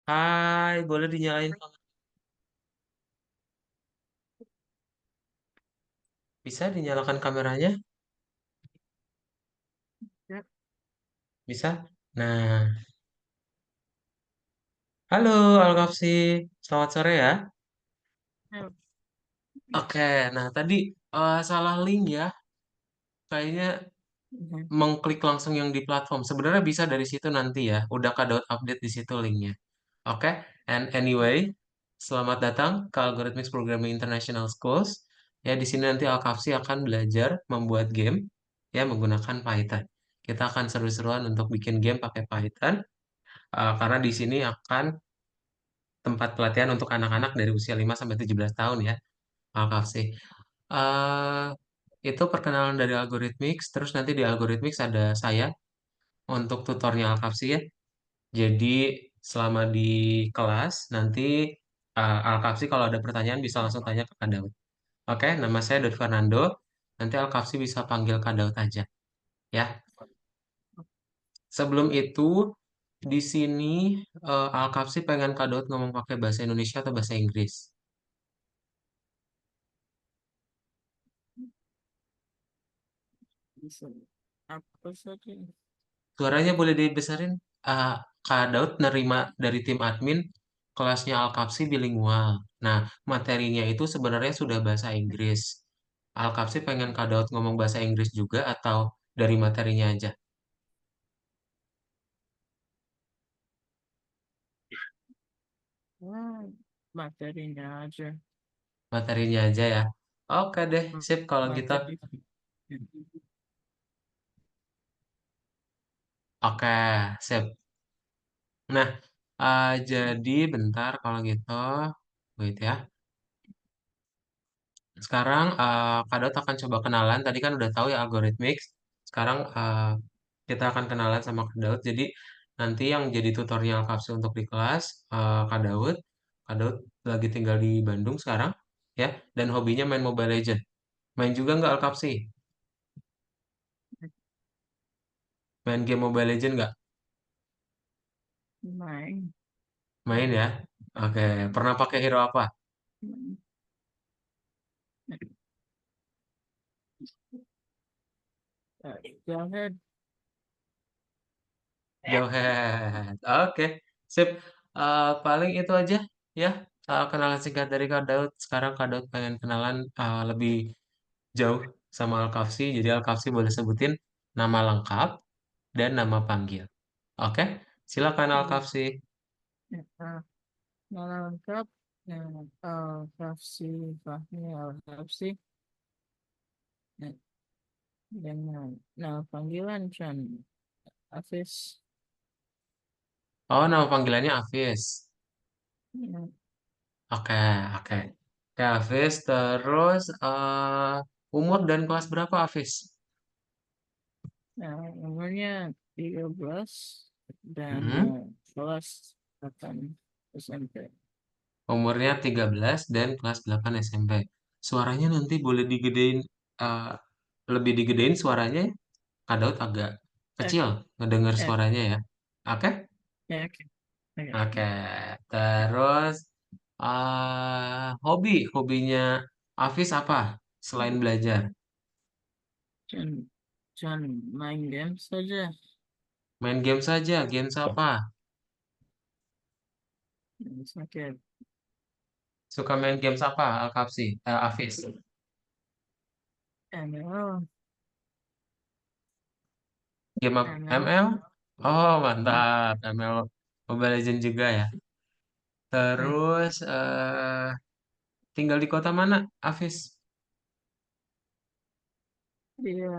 Hai, boleh dinyalain Bisa dinyalakan kameranya? Ya, Bisa? Nah, halo Alkafsi, selamat sore ya. ya, Oke, nah tadi salah link ya, kayaknya mhm. mengklik langsung yang di platform. Sebenarnya bisa dari situ nanti ya, udah kadot update di situ linknya. Oke, and anyway, selamat datang ke Algorithmics Programming International Schools. Ya, di sini nanti Alkafsi akan belajar membuat game ya menggunakan Python. Kita akan seru-seruan untuk bikin game pakai Python. Karena di sini akan tempat pelatihan untuk anak-anak dari usia 5 sampai 17 tahun ya, Alkafsi. Eh itu perkenalan dari Algorithmics, terus nanti di Algorithmics ada saya untuk tutornya Alkafsi ya. Jadi selama di kelas nanti Alkafsi kalau ada pertanyaan bisa langsung tanya ke Kak Daud. Oke, nama saya Daud Fernando. Nanti Alkafsi bisa panggil Kak Daud aja ya. Sebelum itu di sini Alkafsi pengen Kak Daud ngomong pakai bahasa Indonesia atau bahasa Inggris? Bisa apa saja. Suaranya boleh dibesarin. Ah, Kak Daud nerima dari tim admin kelasnya Alkapsi bilingual. Nah, materinya itu sebenarnya sudah bahasa Inggris. Alkapsi pengen Kak Daud ngomong bahasa Inggris juga atau dari materinya aja? Hmm, materinya aja. Materinya aja ya. Oke deh, sip kalau gitu. Materi. Oke, sip. Nah, jadi bentar kalau gitu. Wait ya. Sekarang Kak Dot akan coba kenalan. Tadi kan udah tahu ya algorithmics. Sekarang kita akan kenalan sama Kak Daud. Jadi nanti yang jadi tutorial Alkapsi untuk di kelas Kak Daud. Kak Daud lagi tinggal di Bandung sekarang ya. Dan hobinya main Mobile Legend. Main juga nggak Alkapsi? Main game Mobile Legend nggak? Main. Main ya. Oke. Pernah pakai hero apa? Jangan. Jauhead. Oke. Sip. Paling itu aja ya. Kenalan singkat dari Kak Daud. Sekarang Kak Daud pengen kenalan lebih jauh sama Alkafsi. Jadi Alkafsi boleh sebutin nama lengkap dan nama panggil. Oke, silakan Alkafsi. Nama lengkap. Al-Hafsi Fahmi Al-Hafsi. Dengan nama panggilan Chan Hafiz. Oh, nama panggilannya Afis. Ya, Oke, oke. Oke, Afis. Terus umur dan kelas berapa Afis? nah, umurnya 13 dan Hmm, kelas 8 SMP. Umurnya 13 dan kelas 8 SMP. Suaranya nanti boleh digedein, eh, lebih digedein suaranya. Kak Daud agak Eh, kecil ngedenger eh, suaranya ya. Oke? ya, oke. Oke. Oke, terus hobinya Hafiz apa selain belajar? Jangan, jangan main game saja. Main game saja, games apa? Sakit. Suka main games apa, Alkapsi, Hafiz? ML, Game ML, ML? Oh, ya, mantap. ML Mobile Legends juga ya. eh, Terus tinggal di kota mana, Hafiz? dia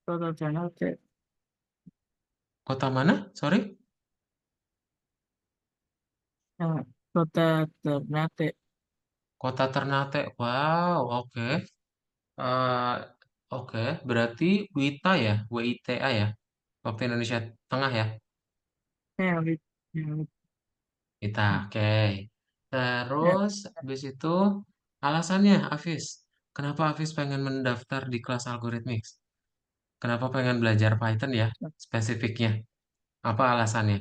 total channel ke Kota mana? Sorry? kota Ternate. Kota Ternate. Wow, oke. Eh, oke, berarti WITA ya, WITA ya, waktu Indonesia Tengah ya, Wit, wit, WITA. Oke. ya, Terus habis itu alasannya, Hafiz, kenapa Hafiz pengen mendaftar di kelas Algorithmics? Kenapa pengen belajar Python ya, spesifiknya? Apa alasannya?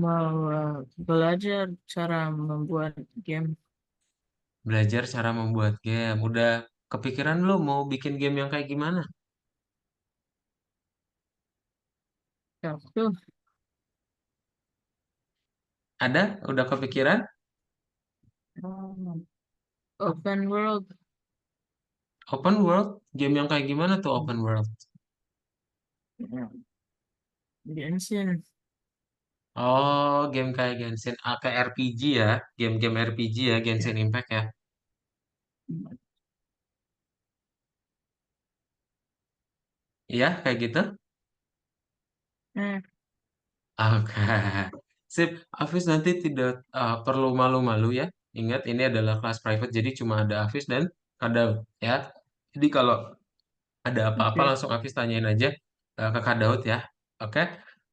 mau belajar cara membuat game. Belajar cara membuat game. Udah kepikiran lu mau bikin game yang kayak gimana? Satu, Ada? Udah kepikiran? um, open world. Open world? Game yang kayak gimana tuh open world? Ya, Genshin. Oh, game kayak Genshin. Ah, kayak RPG ya. Game-game RPG ya, Genshin Ya. Impact ya. Iya, kayak gitu. Eh, Oke. Sip. Hafiz nanti tidak perlu malu-malu ya. Ingat, ini adalah kelas private, jadi cuma ada Hafiz dan Kadau ya. Jadi kalau ada apa-apa oke. langsung Hafiz tanyain aja ke Kak Daud ya. Oke.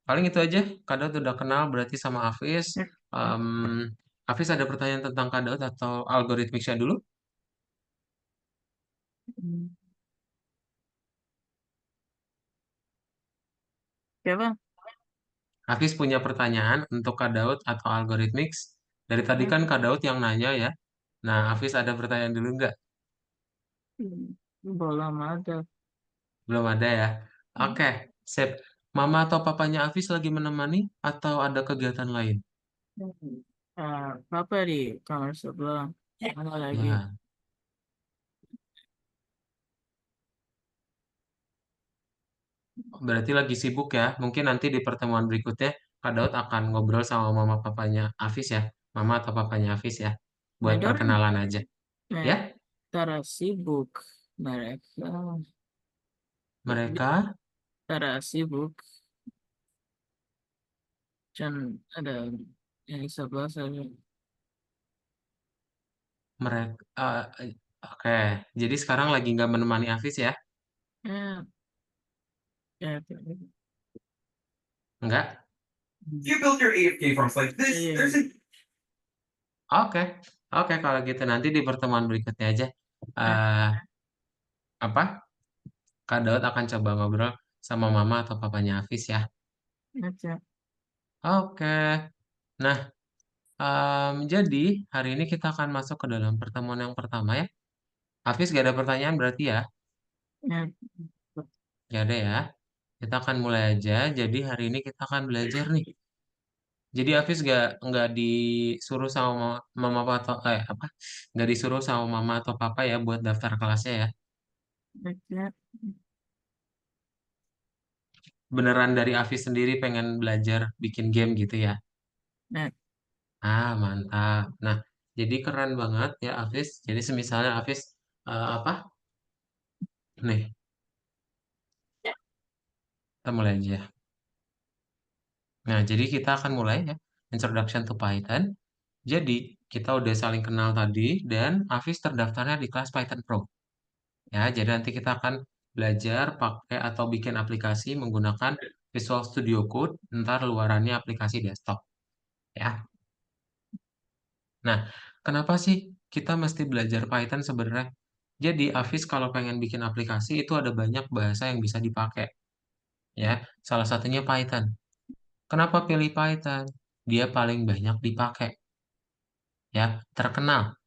Paling itu aja. Kak Daud udah kenal berarti sama Hafiz. Eh, Em, Hafiz ada pertanyaan tentang Kak Daud atau algoritmiknya dulu? hmm, Siapa? Hafiz punya pertanyaan untuk Kak Daud atau algoritmiks. Dari tadi Eh, kan Kak Daud yang nanya ya. Nah, Hafiz ada pertanyaan dulu nggak? Belum ada. Belum ada ya. Oke, sip. Mama atau papanya Hafiz lagi menemani atau ada kegiatan lain? Papa di kamar sebelah. Mana lagi? Ya, berarti lagi sibuk ya. Mungkin nanti di pertemuan berikutnya Kak Daud akan ngobrol sama mama papanya Hafiz ya. Mama atau papanya Hafiz ya. Buat Medorang perkenalan aja. Ya, Tara sibuk. Mereka mereka Tara sibuk. Dan ada yang di sebelah saja. mereka oke. Jadi sekarang lagi nggak menemani Hafiz ya? Eh, ya, Enggak? You built your AFK farms like this. There's a Oke. Oke, kalau gitu nanti di pertemuan berikutnya aja. eh apa? Kak Daud akan coba ngobrol sama mama atau papanya Hafiz ya. Aja. Oke. Nah, jadi hari ini kita akan masuk ke dalam pertemuan yang pertama ya. Hafiz gak ada pertanyaan berarti ya? Ya, Gak ada ya. Kita akan mulai aja. Jadi hari ini kita akan belajar nih. Jadi Hafiz nggak disuruh sama mama atau apa? Nggak disuruh sama mama atau papa ya buat daftar kelasnya ya. aja. Beneran dari Hafiz sendiri pengen belajar bikin game gitu ya. Nah, Ah, mantap. Nah, jadi keren banget ya Hafiz. Jadi semisalnya Hafiz apa? Nih, kita mulai aja. Nah, jadi kita akan mulai ya. Introduction to Python. Jadi, kita udah saling kenal tadi dan Hafiz terdaftarnya di kelas Python Pro. Ya, jadi nanti kita akan belajar pakai atau bikin aplikasi menggunakan Visual Studio Code, ntar luarannya aplikasi desktop. Ya. Nah, kenapa sih kita mesti belajar Python sebenarnya? Jadi, Hafiz kalau pengen bikin aplikasi itu ada banyak bahasa yang bisa dipakai. Ya, salah satunya Python. Kenapa pilih Python? Dia paling banyak dipakai. Ya, terkenal.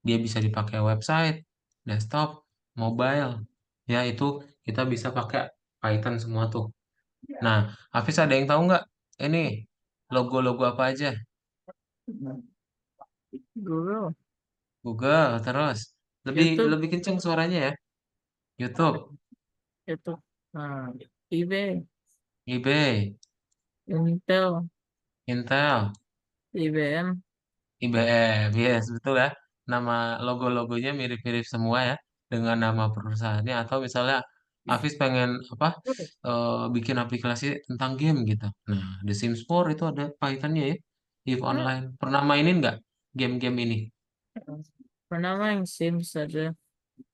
Dia bisa dipakai website, desktop, mobile. Ya, itu kita bisa pakai Python semua tuh. Nah, Hafiz ada yang tahu nggak? Ini logo-logo apa aja? Google, Google, terus lebih YouTube, lebih kenceng suaranya ya. YouTube, YouTube, eBay, eBay, Intel, Intel, IBM. IBM, yes betul ya. Nama logo-logonya mirip-mirip semua ya dengan nama perusahaannya. Atau misalnya Hafiz pengen apa bikin aplikasi tentang game gitu. Nah, The Sims 4 itu ada Pythonnya ya. Eve Nah, Online. Pernah mainin nggak game-game ini? pernah main Sims saja.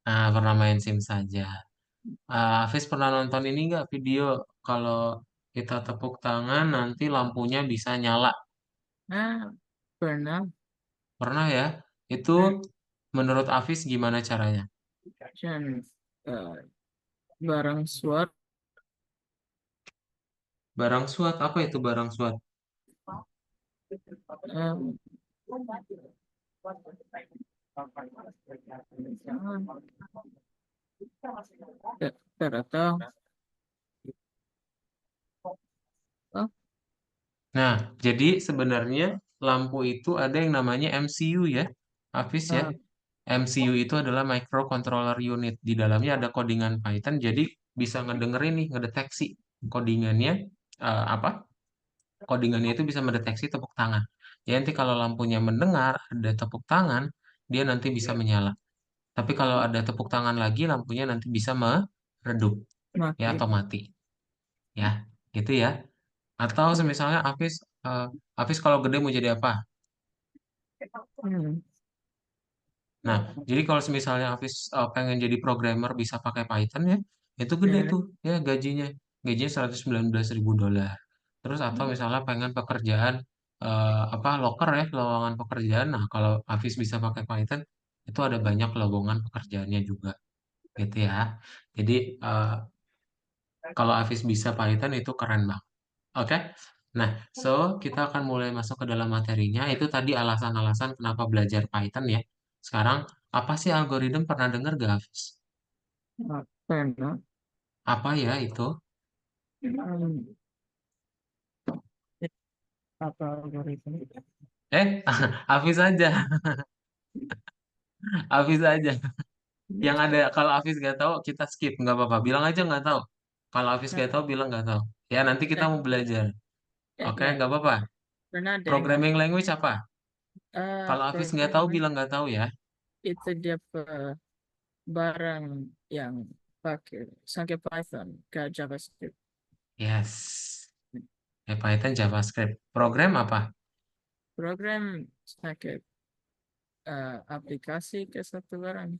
Nah, pernah main Sims saja. Hafiz pernah nonton ini nggak video kalau kita tepuk tangan nanti lampunya bisa nyala? Nah, pernah. Pernah ya? Itu Nah, menurut Hafiz gimana caranya? dan eh, barang SWOT. Barang SWOT, apa itu barang SWOT? Um, tidak tahu. Oh, Nah, jadi sebenarnya lampu itu ada yang namanya MCU ya, Hafiz ya. uh, MCU itu adalah microcontroller unit. Di dalamnya ada codingan Python, jadi bisa ngedengerin nih, ngedeteksi codingannya apa? Codingannya itu bisa mendeteksi tepuk tangan. Ya nanti kalau lampunya mendengar ada tepuk tangan, dia nanti bisa menyala. Tapi kalau ada tepuk tangan lagi, lampunya nanti bisa meredup ya mati. atau mati ya, gitu ya. Atau Ya. semisalnya Hafiz kalau gede mau jadi apa? Hmm. Nah, jadi kalau misalnya Hafiz pengen jadi programmer bisa pakai Python ya, itu gede Ya. tuh ya gajinya. Gajinya 119.000 dolar. Terus atau misalnya pengen pekerjaan apa loker ya, lowongan pekerjaan. Nah, kalau Hafiz bisa pakai Python, itu ada banyak lowongan pekerjaannya juga gitu ya. Jadi kalau Hafiz bisa Python itu keren banget. Oke. Nah, so kita akan mulai masuk ke dalam materinya. Itu tadi alasan-alasan kenapa belajar Python ya. Sekarang, apa sih algoritma pernah dengar gak, Hafiz? Karena Apa ya itu? um, apa algoritma? Hafiz aja. Hafiz aja. Yang ada, kalau Hafiz gak tahu, kita skip. Nggak apa-apa. Bilang aja nggak tahu. Kalau Hafiz gak tahu, bilang nggak tahu. Ya, nanti kita Eh, mau belajar. Oke, ya, nggak apa-apa. pernah dengar. Programming language apa? Kalau Hafiz nggak tahu, Programming bilang nggak tahu ya. itu dia barang yang pakai pakai Python ke JavaScript. Yes. Ya, Python, JavaScript. Program apa? Program pakai aplikasi ke satu barang.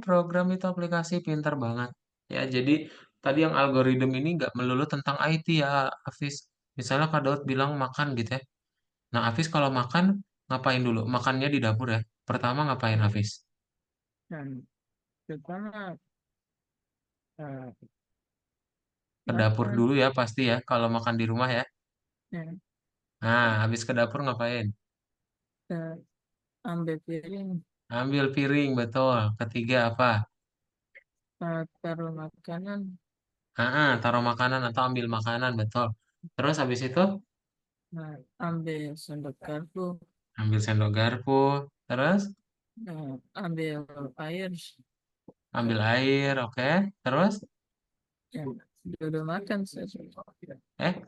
Program itu aplikasi pinter banget. Ya, jadi tadi yang algoritma ini nggak melulu tentang IT ya, Hafiz. Misalnya Kak Daud bilang makan gitu ya. Nah, Hafiz kalau makan, ngapain dulu? Makannya di dapur ya. Pertama ngapain, Hafiz? Dan pertama eh, Ke dapur makan, dulu ya, pasti ya, kalau makan di rumah ya. ya, Nah, habis ke dapur ngapain? eh, ambil piring, Ambil piring, betul. Ketiga apa? taruh makanan, Taruh makanan atau ambil makanan, betul. Terus habis itu, ambil sendok garpu, ambil sendok garpu. Terus, ambil air, ambil air, oke. Terus, ya, duduk makan saja.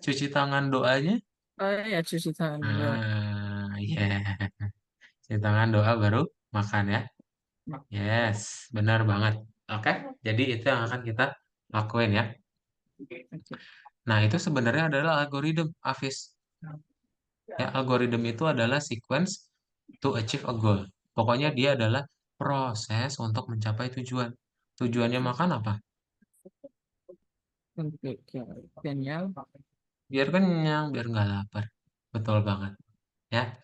cuci tangan doanya. Oh ya, cuci tangan dulu. Ya. Cuci tangan doa baru makan ya. Yes, benar banget. Oke, jadi itu yang akan kita lakuin ya. Oke. Nah, itu sebenarnya adalah algoritma, Hafiz. Ya, algoritma itu adalah sequence to achieve a goal. Pokoknya dia adalah proses untuk mencapai tujuan. Tujuannya makan apa? Untuk kenyal, Biar kenyang, biar nggak lapar. Betul banget. Ya,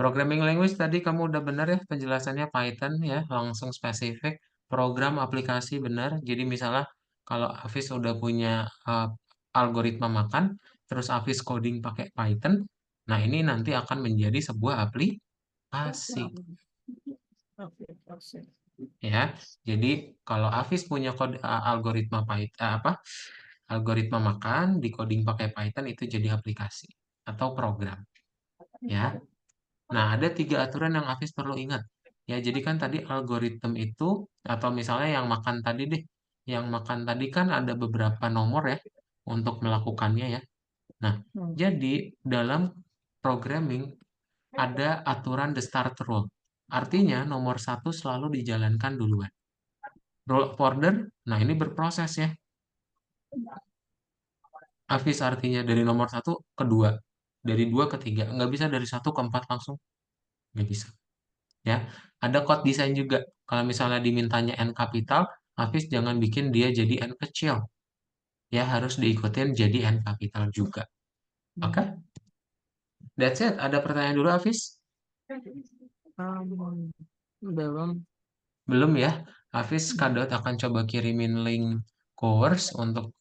programming language tadi kamu udah benar ya penjelasannya Python ya, langsung spesifik. Program aplikasi benar. Jadi misalnya kalau Hafiz udah punya algoritma makan, terus Hafiz coding pakai Python, nah ini nanti akan menjadi sebuah aplikasi ya. Jadi kalau Hafiz punya kode algoritma Python apa? Algoritma makan di coding pakai Python itu jadi aplikasi atau program ya. Nah, ada tiga aturan yang Hafiz perlu ingat. Ya, jadi kan tadi algoritma itu, atau misalnya yang makan tadi deh, yang makan tadi kan ada beberapa nomor ya untuk melakukannya ya. Nah, jadi dalam programming ada aturan the start rule. Artinya nomor satu selalu dijalankan duluan. Rule of order, nah ini berproses ya. Hafiz artinya dari nomor satu ke dua, dari dua ke tiga, nggak bisa dari satu ke empat langsung, nggak bisa. Ya, ada code desain juga. Kalau misalnya dimintanya N kapital, Hafiz jangan bikin dia jadi N kecil. Ya, harus diikutin jadi N kapital juga. Oke, that's it. Ada pertanyaan dulu, Hafiz? belum. Belum ya? Hafiz Kadot akan coba kirimin link course untuk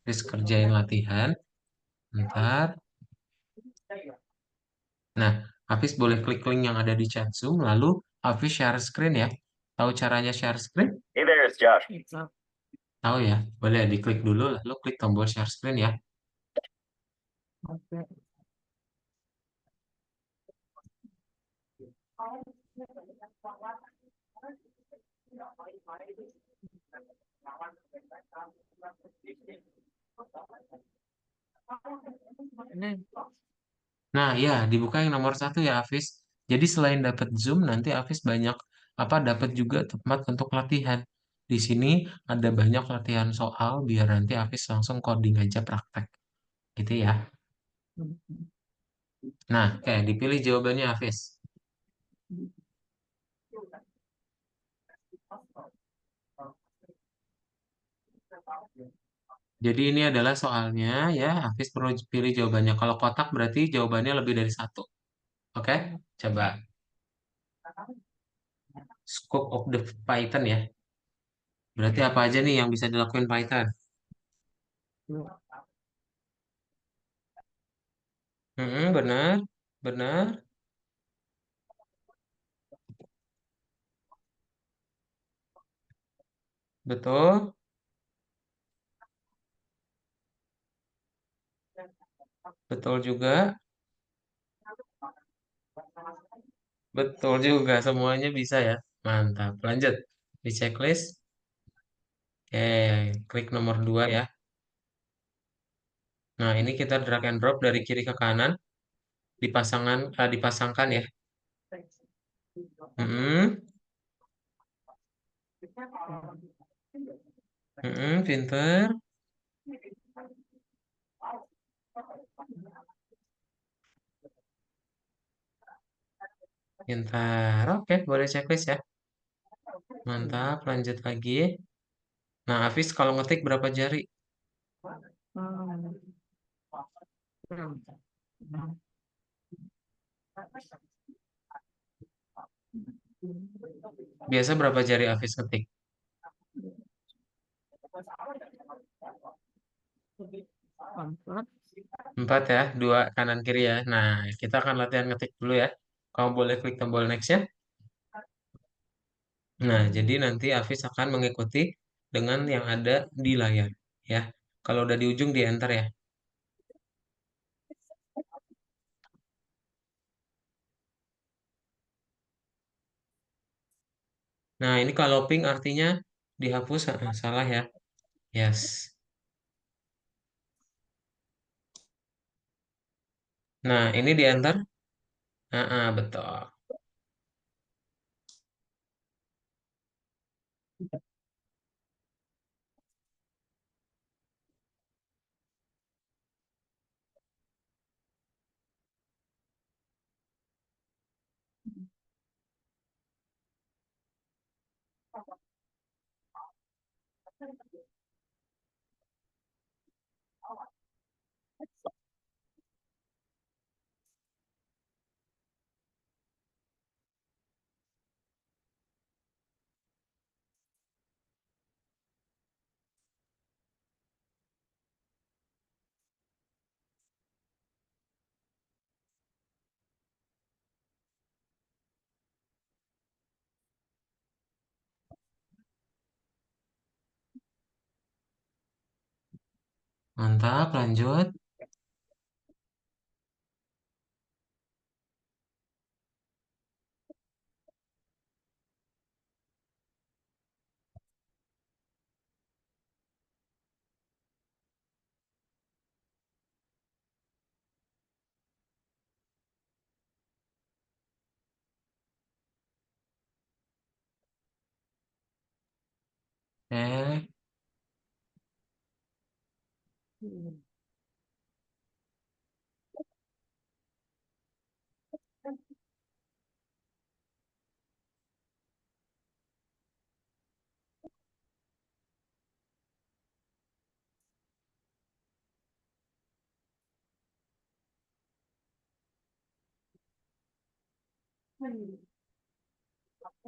Hafiz kerjain latihan. Ntar. Nah, Hafiz boleh klik link yang ada di chat Zoom, lalu Hafiz share screen ya. Tahu caranya share screen? Hey there, it's Josh. It's Tahu ya? Boleh diklik dulu, lalu klik tombol share screen ya. okay. Ini Nah, ya, dibuka yang nomor satu ya, Hafiz. Jadi selain dapat Zoom, nanti Hafiz banyak dapat juga tempat untuk latihan. Di sini ada banyak latihan soal biar nanti Hafiz langsung coding aja praktek. Gitu ya. Nah, oke, dipilih jawabannya Hafiz. Jadi ini adalah soalnya ya, Hafiz perlu pilih jawabannya. Kalau kotak berarti jawabannya lebih dari satu. Oke, coba. Scope of the Python ya. Berarti apa aja nih yang bisa dilakuin Python? Benar, benar, betul, betul juga, betul juga. Semuanya bisa ya. Mantap. Lanjut. Di checklist. Oke, klik nomor 2 ya. Nah, ini kita drag and drop dari kiri ke kanan. Dipasangkan ya. Mm-mm, pinter, pintar. Oke, boleh checklist ya. Mantap, lanjut lagi. Nah, Hafiz kalau ngetik berapa jari? Biasa berapa jari Hafiz ngetik? empat. 4 ya, dua kanan kiri ya. Nah, kita akan latihan ngetik dulu ya. Kamu boleh klik tombol next ya. Nah, jadi nanti Hafiz akan mengikuti dengan yang ada di layar ya. Kalau udah di ujung di enter ya. Nah, ini kalau pink artinya dihapus, salah ya. Yes. Nah, ini di enter. Betul. Mantap, lanjut. Eh,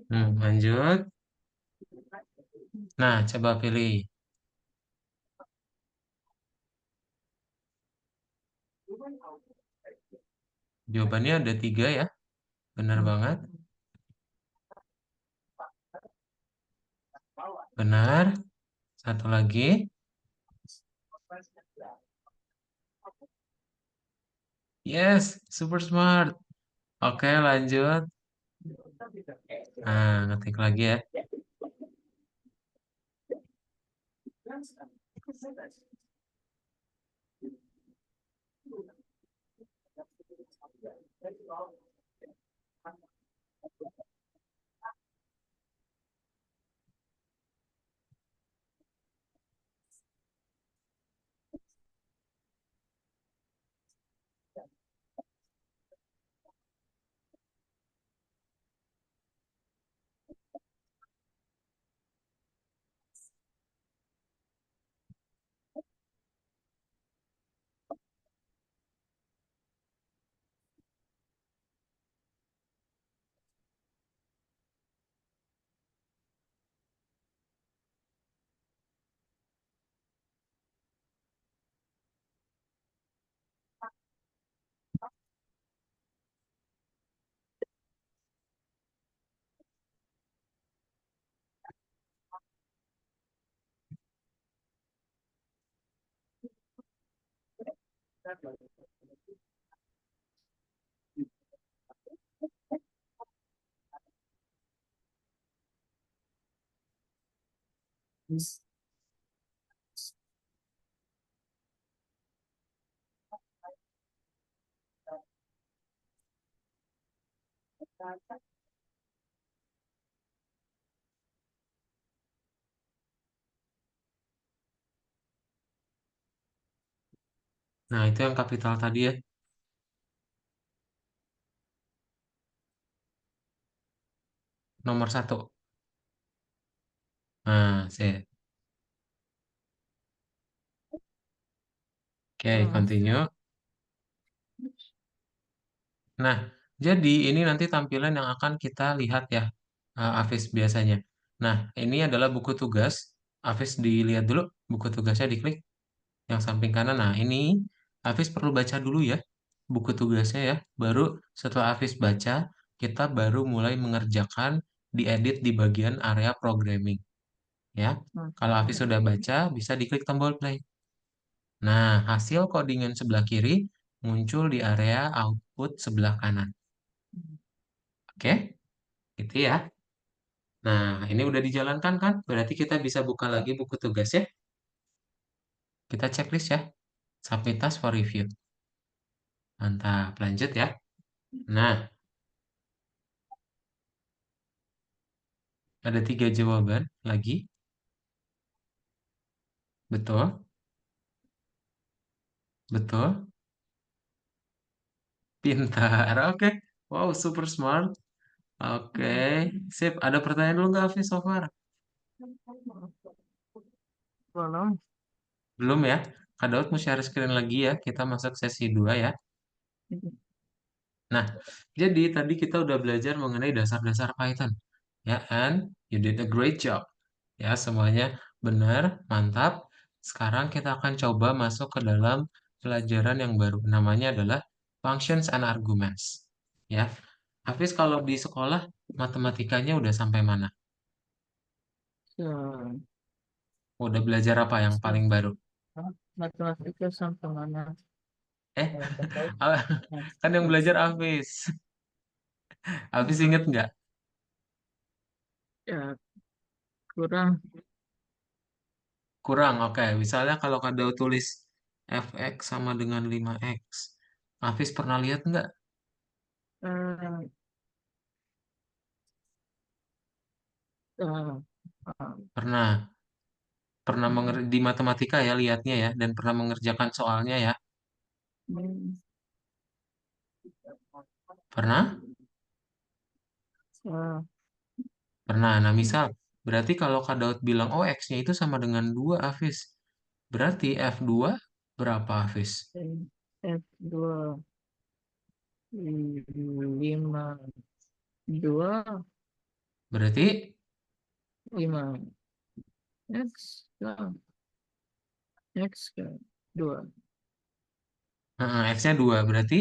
lanjut. Nah, coba pilih. Jawabannya ada 3 ya. Benar banget. Benar. Satu lagi. Yes, super smart. Oke, lanjut. Nah, ngetik lagi ya. Nah, itu yang kapital tadi ya. Nomor satu. Nah, sip. Oke, Ah, continue. Nah, jadi ini nanti tampilan yang akan kita lihat ya, Hafiz biasanya. Nah, ini adalah buku tugas. Hafiz dilihat dulu, buku tugasnya diklik yang samping kanan. Nah, ini Hafiz perlu baca dulu ya, buku tugasnya ya. Baru setelah Hafiz baca, kita baru mulai mengerjakan diedit di bagian area programming. Ya, kalau Hafiz sudah baca, bisa diklik tombol play. Nah, hasil codingan sebelah kiri muncul di area output sebelah kanan. Oke, gitu ya. Nah, ini udah dijalankan kan? Berarti kita bisa buka lagi buku tugas ya. Kita checklist ya. Submit task for review. Mantap, lanjut ya. Nah, ada 3 jawaban lagi. Betul, betul, pintar. Oke, wow, super smart. Oke, sip. Ada pertanyaan dulu nggak, Hafiz, so far? belum. Belum ya? Kak Daud mau share screen lagi ya. Kita masuk sesi 2 ya. Nah, jadi tadi kita udah belajar mengenai dasar-dasar Python. Ya, and you did a great job. Ya, semuanya benar, mantap. Sekarang kita akan coba masuk ke dalam pelajaran yang baru. Namanya adalah functions and arguments. Ya, Hafiz kalau di sekolah matematikanya udah sampai mana? Ya, Udah belajar apa yang paling baru? matematika sampai mana? Eh, kan yang belajar Hafiz. Hafiz inget nggak? Ya, kurang. Kurang, oke. Misalnya kalau Kak tulis fx sama dengan 5x. Hafiz pernah lihat nggak? Eh, eh, ah, Pernah. Pernah di matematika ya lihatnya ya. Dan pernah mengerjakan soalnya ya. hmm, Pernah? ah, Pernah. Nah, misal. Berarti kalau Kak Daud bilang, oh x-nya itu sama dengan 2 Hafiz. Berarti F2 berapa Hafiz? F2 lima dua Berarti lima x x ke dua x-nya 2. Berarti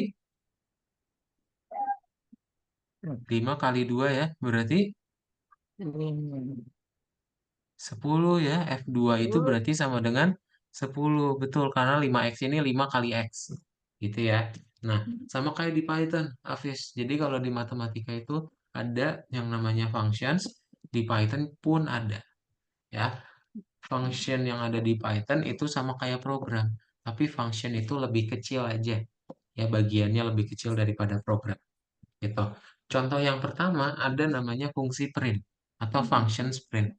5 kali 2 ya, berarti Ini 10 ya. F2 itu sepuluh. berarti sama dengan 10. Betul, karena 5x ini 5 kali X. Gitu ya. Nah, sama kayak di Python, Hafiz. Jadi kalau di matematika itu ada yang namanya functions, di Python pun ada. Ya, function yang ada di Python itu sama kayak program. Tapi function itu lebih kecil aja. Ya, bagiannya lebih kecil daripada program. Gitu. Contoh yang pertama ada namanya fungsi print atau function print.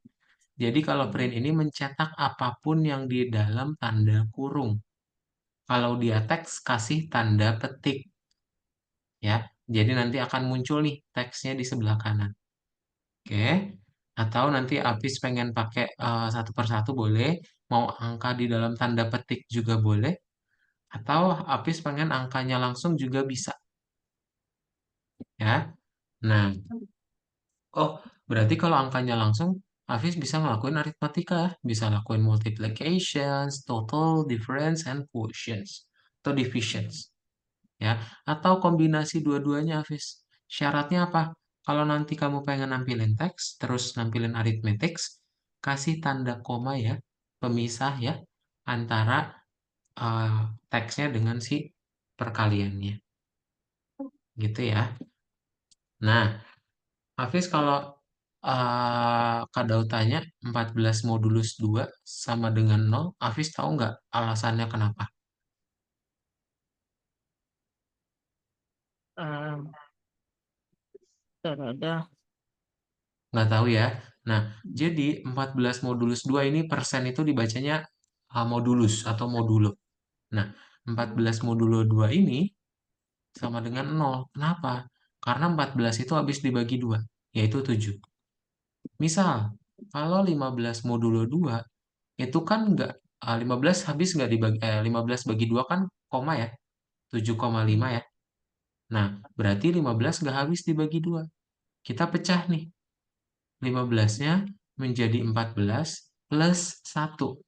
Jadi kalau print ini mencetak apapun yang di dalam tanda kurung. Kalau dia teks kasih tanda petik ya. Jadi nanti akan muncul nih teksnya di sebelah kanan. Oke. Atau nanti Apis pengen pakai satu persatu boleh, mau angka di dalam tanda petik juga boleh, atau Apis pengen angkanya langsung juga bisa ya. Nah, oh, berarti kalau angkanya langsung, Hafiz bisa ngelakuin aritmatika, bisa lakuin multiplications, total, difference, and quotients, atau divisions, ya, atau kombinasi dua-duanya, Hafiz. Syaratnya apa? Kalau nanti kamu pengen nampilin teks, terus nampilin arithmetics, kasih tanda koma ya, pemisah ya, antara eh, teksnya dengan si perkaliannya, gitu ya. Nah, Hafiz kalau Kak Daud tanya 14 modulus 2 sama dengan 0, Hafiz tahu nggak alasannya kenapa? Terada. Nggak tahu ya. Nah, jadi 14 modulus 2 ini persen itu dibacanya modulus atau modulo. Nah, 14 modulo 2 ini sama dengan 0. Kenapa? Karena 14 itu habis dibagi 2, yaitu 7. Misal, kalau 15 modulo 2 itu kan nggak 15 habis nggak dibagi 15 bagi 2 kan koma ya 7,5 ya. Nah, berarti 15 nggak habis dibagi 2. Kita pecah nih. 15-nya menjadi 14 plus 1.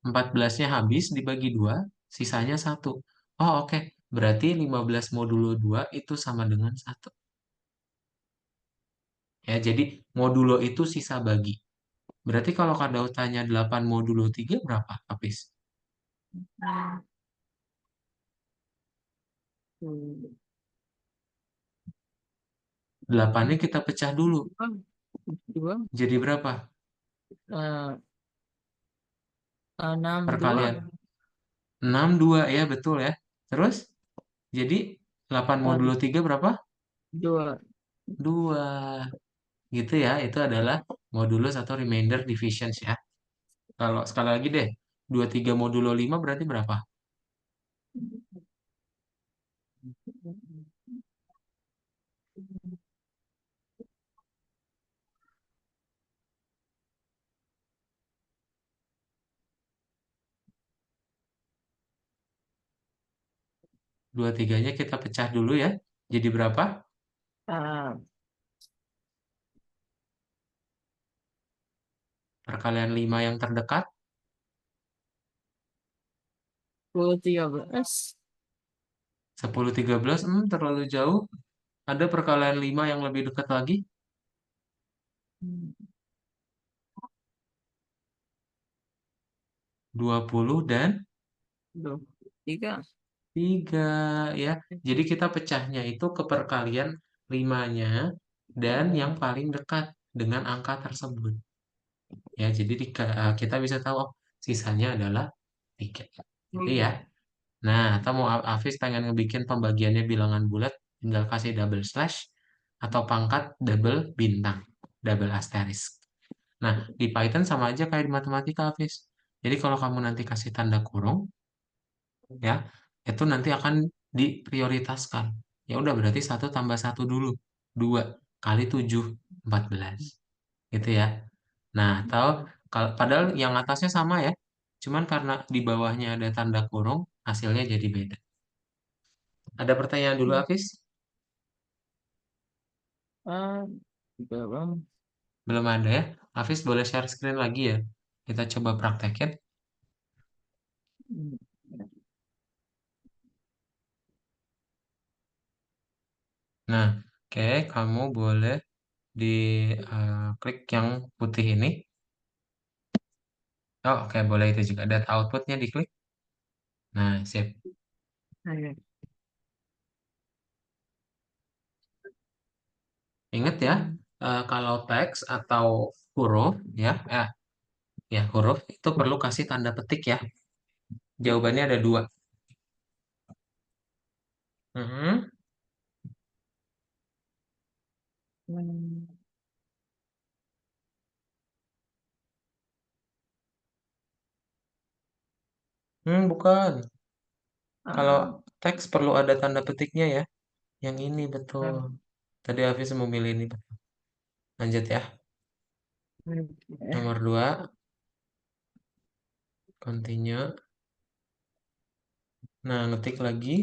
14-nya habis dibagi 2, sisanya 1. Oh, oke. Berarti 15 modulo 2 itu sama dengan 1. Ya, jadi modulo itu sisa bagi. Berarti kalau Kak Daud tanya 8 modulo 3 berapa, Habis? 8-nya kita pecah dulu. Dua, Jadi berapa? eh, 62, Perkalian. 62 ya, betul ya. Terus, jadi 8 eh, modulo 3 berapa? dua. 2. Gitu ya, itu adalah modulus atau remainder divisions ya. Kalau sekali lagi deh, 23 modulo 5 berarti berapa? 23-nya kita pecah dulu ya. Jadi berapa? Ah, Perkalian 5 yang terdekat, 13. 10 13, terlalu jauh. Ada perkalian 5 yang lebih dekat lagi, 20 dan 23. 3 ya. Jadi kita pecahnya itu ke perkalian 5-nya dan yang paling dekat dengan angka tersebut. Ya, jadi kita bisa tahu oh, sisanya adalah 3. Gitu ya. Nah, atau mau Hafiz pengen ngebikin pembagiannya bilangan bulat, tinggal kasih double slash atau pangkat double bintang, double asterisk. Nah, di Python sama aja kayak di matematika, Hafiz. Jadi kalau kamu nanti kasih tanda kurung, ya, itu nanti akan diprioritaskan. Ya udah berarti satu tambah satu dulu, 2 kali 7, 14. Gitu ya. Nah, atau kalau padahal yang atasnya sama ya, cuman karena di bawahnya ada tanda kurung, hasilnya jadi beda. Ada pertanyaan dulu, Hafiz? Ah, juga bang. Belum ada ya? Hafiz boleh share screen lagi ya? Kita coba praktekin. Nah, Oke, kamu boleh di klik yang putih ini. Oh, oke, boleh itu juga. Data outputnya diklik. Nah, sip. Oke. Ingat ya, kalau teks atau huruf, ya, ya huruf itu perlu kasih tanda petik ya. Jawabannya ada dua. Mhm. Hmm. Bukan. Kalau Ah, teks perlu ada tanda petiknya ya. Yang ini betul. ah, Tadi Hafiz memilih ini. Lanjut ya. oke. Nomor dua, continue. Nah, ngetik lagi.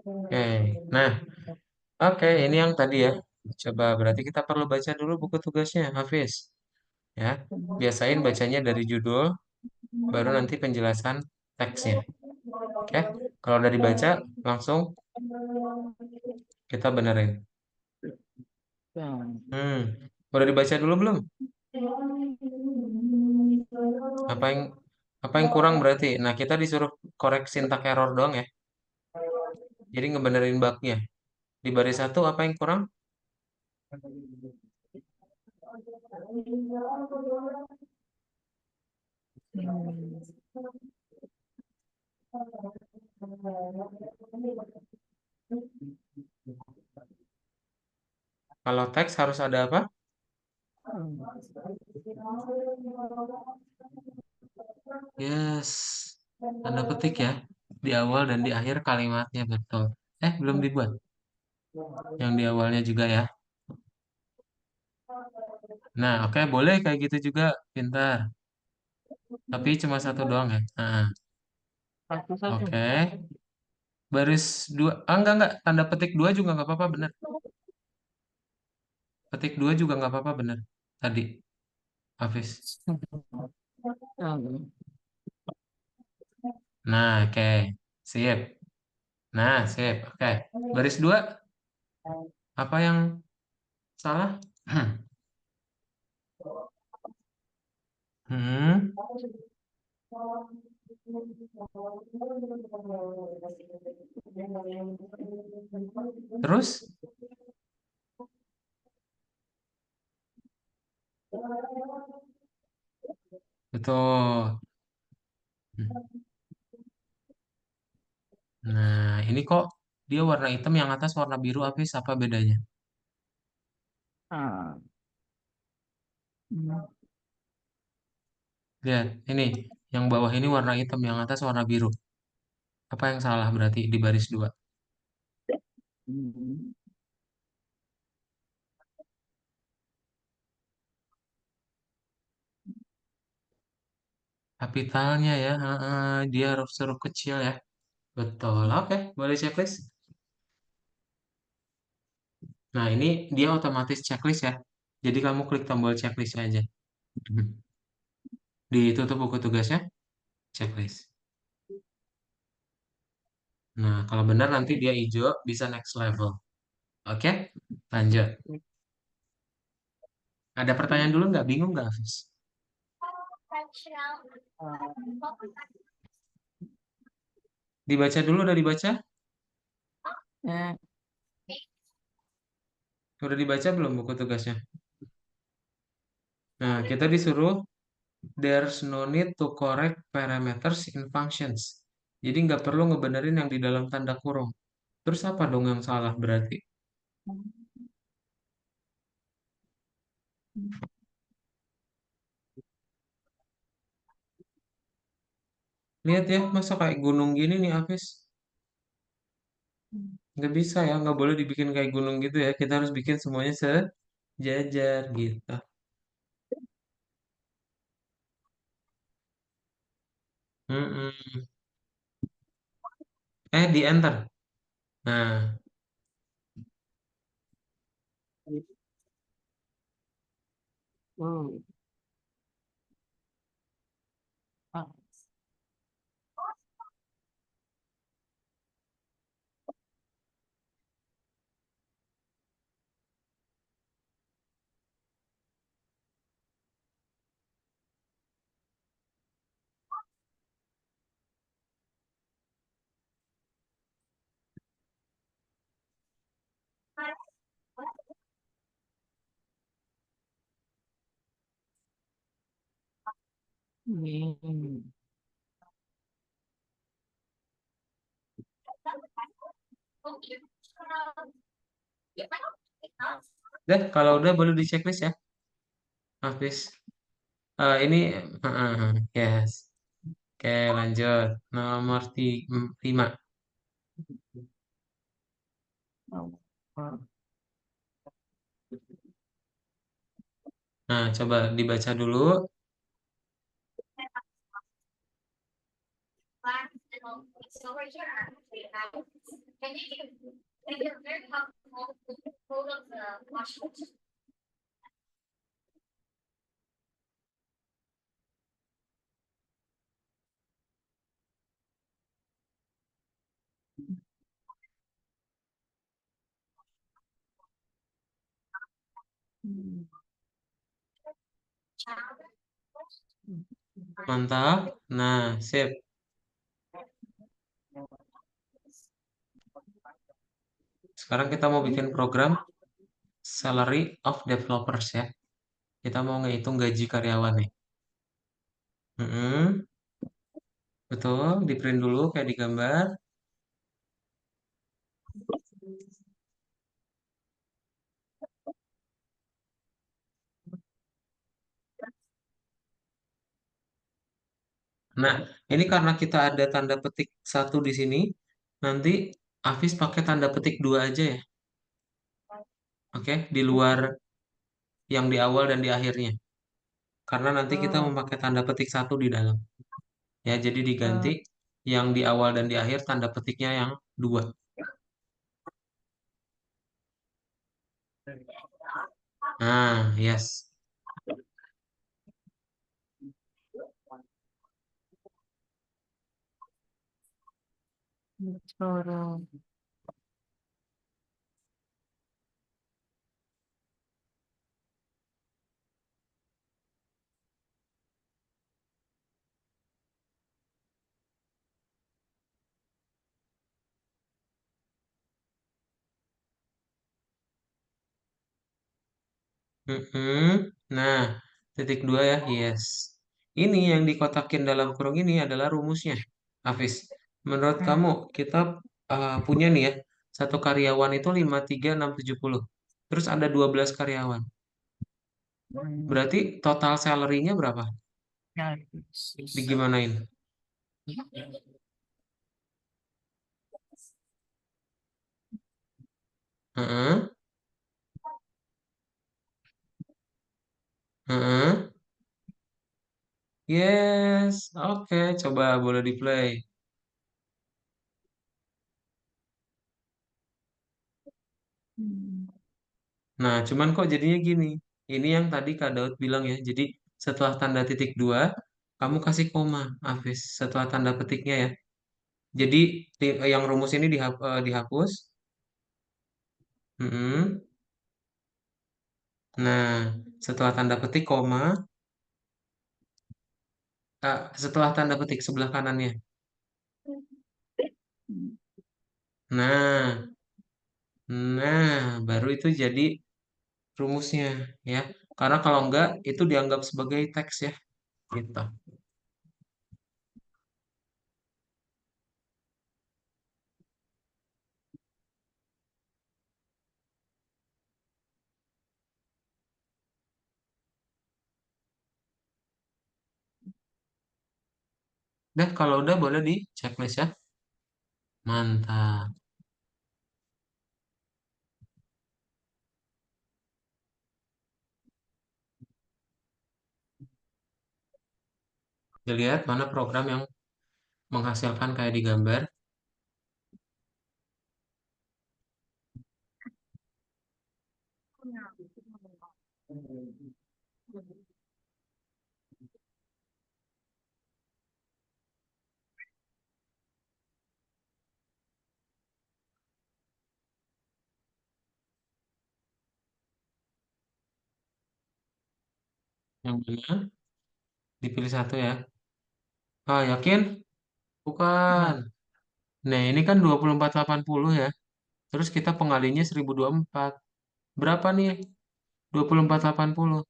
Oke. Nah, oke, ini yang tadi ya. Coba berarti kita perlu baca dulu buku tugasnya, Hafiz. Ya, biasain bacanya dari judul, baru nanti penjelasan teksnya. Oke, kalau udah dibaca, langsung kita benerin. Ya. Hmm, udah dibaca dulu belum? Apa yang apa yang kurang berarti? Nah, kita disuruh koreksi syntax error doang ya. Jadi ngebenerin bugnya. Di baris satu apa yang kurang? Hmm. Kalau teks harus ada apa? Yes, tanda petik ya. Di awal dan di akhir kalimatnya betul. Belum dibuat. Yang di awalnya juga ya. Nah, oke, boleh kayak gitu juga. Pintar. Tapi cuma satu doang ya. Nah, Satu-satu. oke. Baris dua. Ah, enggak. Tanda petik dua juga nggak apa-apa, bener. Petik dua juga nggak apa-apa, bener. Tadi, Hafiz. Ah, Nah, oke. Sip. Nah, sip. Oke. Baris dua, apa yang salah? Hmm. Terus? Betul. Nah, ini kok dia warna hitam yang atas warna biru, Hafiz, apa bedanya? ah. Hmm. Lihat, ini. Yang bawah ini warna hitam, yang atas warna biru. Apa yang salah berarti di baris dua? Hmm. Kapitalnya ya, dia huruf kecil ya. Betul. Oke, boleh checklist. Nah, ini dia otomatis checklist ya. Jadi kamu klik tombol checklist aja. Ditutup buku tugasnya, checklist. Nah, kalau benar nanti dia hijau, bisa next level. Oke, lanjut. Ada pertanyaan dulu nggak? Bingung nggak, Hafiz? Dibaca dulu, udah dibaca? Eh, Udah dibaca belum buku tugasnya? Nah, kita disuruh there's no need to correct parameters in functions. Jadi nggak perlu ngebenerin yang di dalam tanda kurung. Terus apa dong yang salah berarti? Lihat ya, masa kayak gunung gini nih, Hafiz? Nggak bisa ya, nggak boleh dibikin kayak gunung gitu ya. Kita harus bikin semuanya sejajar gitu. Mm-mm. Di enter. Nah, oh, ah, hmm. deh kalau udah boleh di checklist ya, Hafiz. Ini, yes. Oke, lanjut. Nomor 5. Oh, ah, Nah, coba dibaca dulu. hmm. Mantap. Nah, sip. Sekarang kita mau bikin program salary of developers ya. Kita mau ngitung gaji karyawan nih. Mm-mm, betul, di print dulu kayak di gambar. Nah, ini karena kita ada tanda petik satu di sini, nanti Hafiz pakai tanda petik dua aja ya. Oke, di luar yang di awal dan di akhirnya. Karena nanti kita Ah, memakai tanda petik satu di dalam. Ya, jadi diganti ah, yang di awal dan di akhir tanda petiknya yang dua. Nah, yes. sekarang. Mm-mm. Nah, titik dua ya, yes. Ini yang dikotakin dalam kurung ini adalah rumusnya. Hafiz, menurut kamu kita punya nih ya, satu karyawan itu 53670. Terus ada 12 karyawan. Hmm, Berarti total salary-nya berapa? ya, susah. Digimanain? Heeh, heeh. Yes, oke, coba boleh di play. Hmm. Nah, cuman kok jadinya gini. ini yang tadi Kak Daud bilang ya. Jadi setelah tanda titik dua, kamu kasih koma, Hafiz, setelah tanda petiknya ya. Jadi yang rumus ini dihapus. Mm-mm. Nah, setelah tanda petik koma, setelah tanda petik sebelah kanannya. Nah, nah, baru itu jadi rumusnya ya. Karena kalau enggak itu dianggap sebagai teks ya, gitu. Dah kalau udah boleh di checklist ya. Mantap. Dilihat mana program yang menghasilkan kayak di gambar. Yang mana? Dipilih satu ya. Ah, yakin? Bukan. Ya. Nah, ini kan 2480 ya. Terus kita pengalinya 1024. Berapa nih? 2480.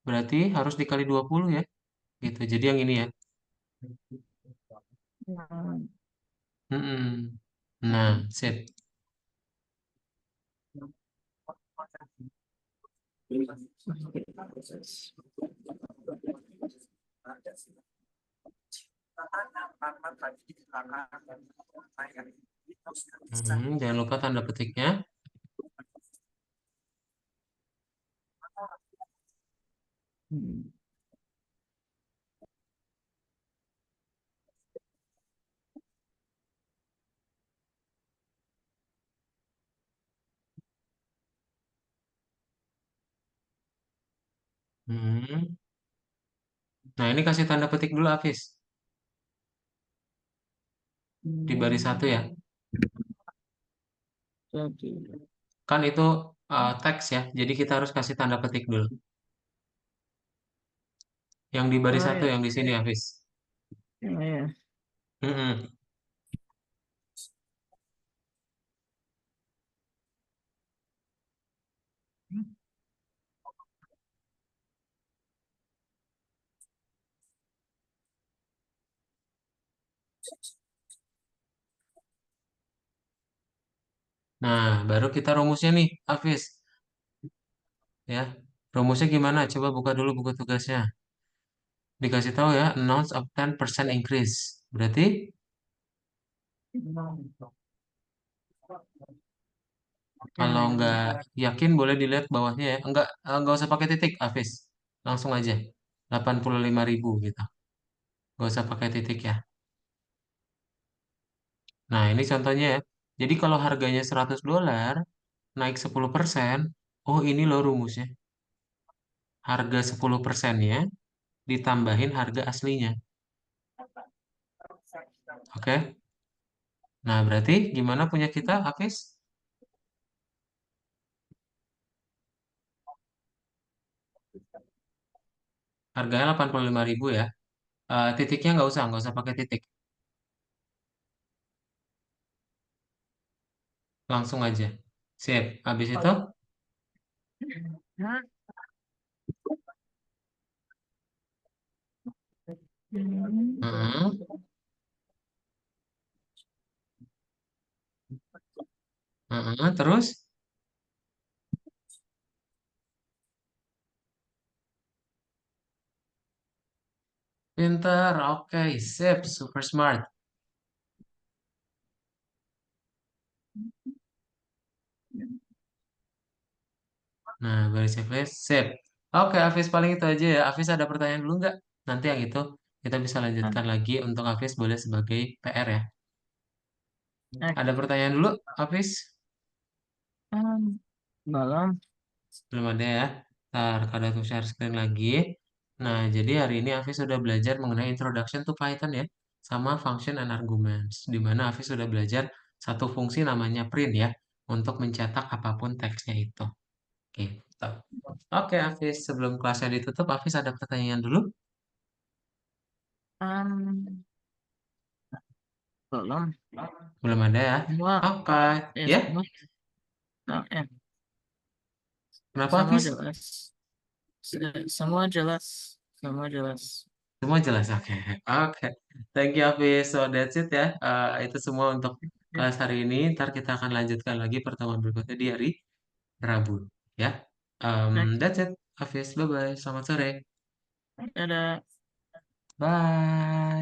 Berarti harus dikali 20 ya. Gitu. Jadi yang ini ya. Mm-mm. Nah, sip. Jangan lupa tanda petiknya. Hmm. Nah, ini kasih tanda petik dulu, Hafiz. Di baris satu ya. Jadi, Kan itu teks ya. Jadi kita harus kasih tanda petik dulu. Yang di baris oh satu, ya, yang di sini, Hafiz. ya. Mm-mm. Nah, baru kita rumusnya nih, Hafiz. Ya, rumusnya gimana? Coba buka dulu buku tugasnya. Dikasih tahu ya, announce of 10% increase. Berarti kalau nggak yakin boleh dilihat bawahnya ya. Nggak usah pakai titik, Hafiz. Langsung aja. 85.000 gitu. Nggak usah pakai titik ya. Nah, ini contohnya ya. Jadi kalau harganya $100, naik 10%. Oh, ini loh rumusnya. Harga 10%-nya ditambahin harga aslinya. Oke? Nah, berarti gimana punya kita, Hafiz? Harganya 85.000 ya. Titiknya nggak usah pakai titik. Langsung aja. Sip. Habis itu, heeh, heeh, terus, pinter, oke, sip, super smart. Nah, baris checklist, sip. Oke, Hafiz paling itu aja ya. Hafiz ada pertanyaan dulu nggak? Nanti yang itu kita bisa lanjutkan lagi untuk Hafiz boleh sebagai PR ya. Ada pertanyaan dulu, Hafiz? Malam. Belum ada ya. Ntar kalau aku share screen lagi. Nah, jadi hari ini Hafiz sudah belajar mengenai Introduction to Python ya. Sama Function and Arguments. Di mana Hafiz sudah belajar satu fungsi namanya print ya. Untuk mencetak apapun teksnya itu. Gitu. Oke, Hafiz. Sebelum kelasnya ditutup, Hafiz ada pertanyaan dulu? Um, Belum. Belum ada ya. Semua, Oke. ya Ya, semua, nah, kenapa semua Hafiz? jelas. Semua jelas. Semua jelas. Semua jelas, oke. Oke. Thank you, Hafiz. So, that's it ya. Itu semua untuk Ya, kelas hari ini. Ntar kita akan lanjutkan lagi pertemuan berikutnya di hari Rabu. Ya. baik. That's it, Hafiz. Bye-bye. Selamat sore. Dadah. Bye.